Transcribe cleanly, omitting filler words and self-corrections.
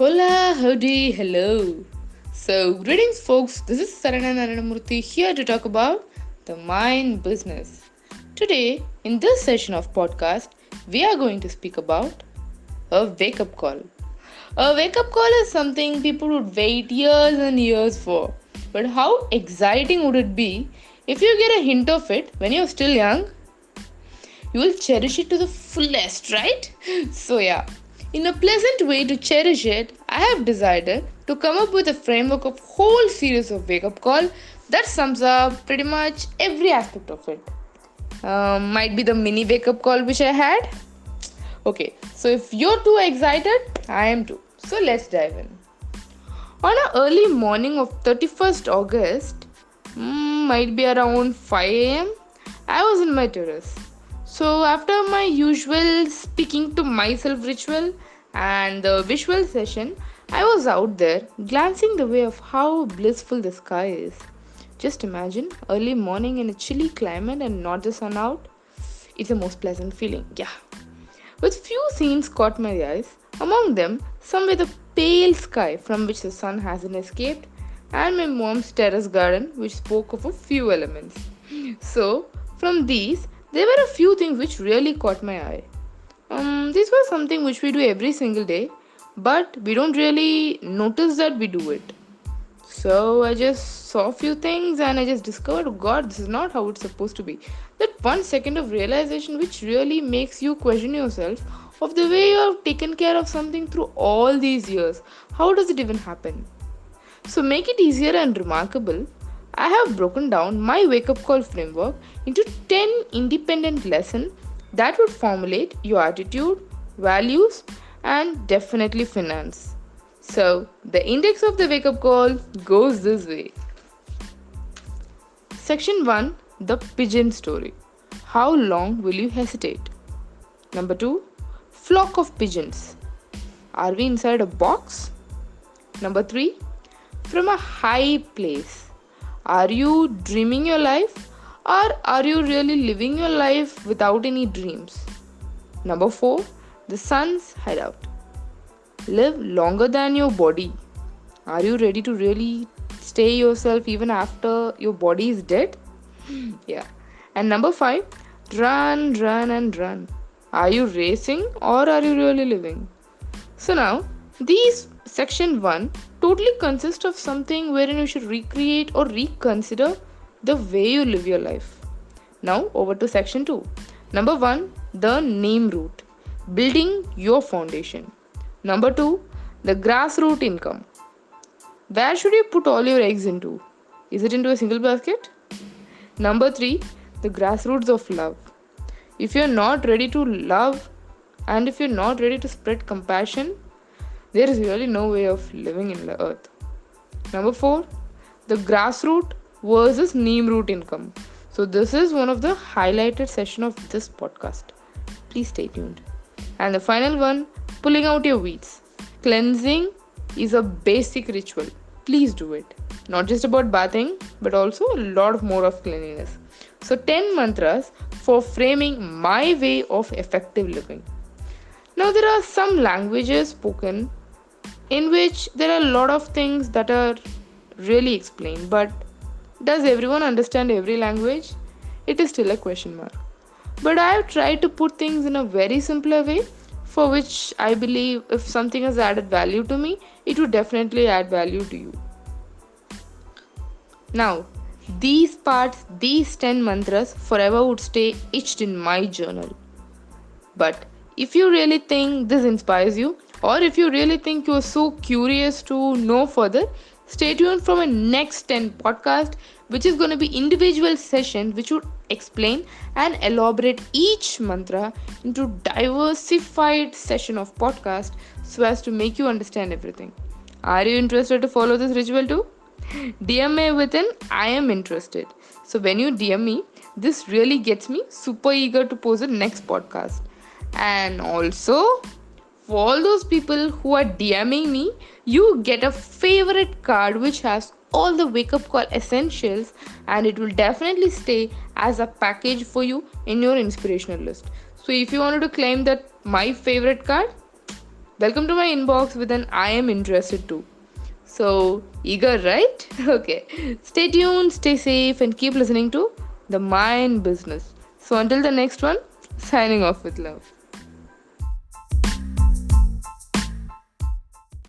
Hola, howdy, hello. Greetings, folks. This is Sarana Naranamurthy here to talk about the mind business. Today, in this session of podcast, we are going to speak about a wake up call. A wake up call is something people would wait years and years for. But how exciting would it be if you get a hint of it when you're still young? You will cherish it to the fullest, right? In a pleasant way to cherish it, I have decided to come up with a framework of whole series of wake up call that sums up pretty much every aspect of it. Might be the mini wake up call which I had. Okay, so if you're too excited, I am too. So let's dive in. On an early morning of 31st August, might be around 5 am, I was in my terrace. So, after my usual speaking to myself ritual and the visual session, I was out there glancing the way of how blissful the sky is. Just imagine early morning in a chilly climate and not the sun out. It's a most pleasant feeling, yeah. With few scenes caught my eyes, among them some with a pale sky from which the sun hasn't escaped, and my mom's terrace garden which spoke of a few elements. So, from these, there were a few things which really caught my eye. This was something which we do every single day, but we don't really notice that we do it. So I just saw a few things and I just discovered, oh God, this is not how it's supposed to be. That 1 second of realization which really makes you question yourself of the way you have taken care of something through all these years. How does it even happen? So make it easier and remarkable, I have broken down my wake up call framework into 10 independent lessons that would formulate your attitude, values, and definitely finance. So, the index of the wake up call goes this way. Section 1, the pigeon story. How long will you hesitate? Number 2, flock of pigeons. Are we inside a box? Number 3, from a high place. Are you dreaming your life or are you really living your life without any dreams? Number 4, the sun's hideout. Live longer than your body. Are you ready to really stay yourself even after your body is dead? Yeah. And number 5, run, run, and run. Are you racing or are you really living? So now, these section 1 totally consists of something wherein you should recreate or reconsider the way you live your life. Now, over to section 2. Number 1, the name route. Building your foundation. Number 2, the grassroots income. Where should you put all your eggs into? Is it into a single basket? Number 3, the grassroots of love. If you're not ready to love and if you're not ready to spread compassion, there is really no way of living in the earth. Number 4, the grassroots versus neem root income. So this is one of the highlighted session of this podcast. Please stay tuned. And the final one, pulling out your weeds. Cleansing is a basic ritual. Please do it. Not just about bathing, but also a lot more of cleanliness. So 10 mantras for framing my way of effective living. Now there are some languages spoken in which there are a lot of things that are really explained, but does everyone understand every language? It is still a question mark. But I have tried to put things in a very simpler way, for which I believe if something has added value to me, it would definitely add value to you. Now, these parts, these 10 mantras forever would stay etched in my journal. But if you really think this inspires you, or if you really think you are so curious to know further, stay tuned for my next 10 podcast, which is going to be individual session which would explain and elaborate each mantra into diversified session of podcast so as to make you understand everything. Are you interested to follow this ritual too? DM me with an I am interested. So when you DM me, this really gets me super eager to post the next podcast. And also, for all those people who are DMing me, you get a favorite card which has all the wake up call essentials, and it will definitely stay as a package for you in your inspirational list. So if you wanted to claim that my favorite card, welcome to my inbox with an I am interested too. So, eager, right? Okay. Stay tuned, stay safe, and keep listening to The Mind Business. So, until the next one, signing off with love.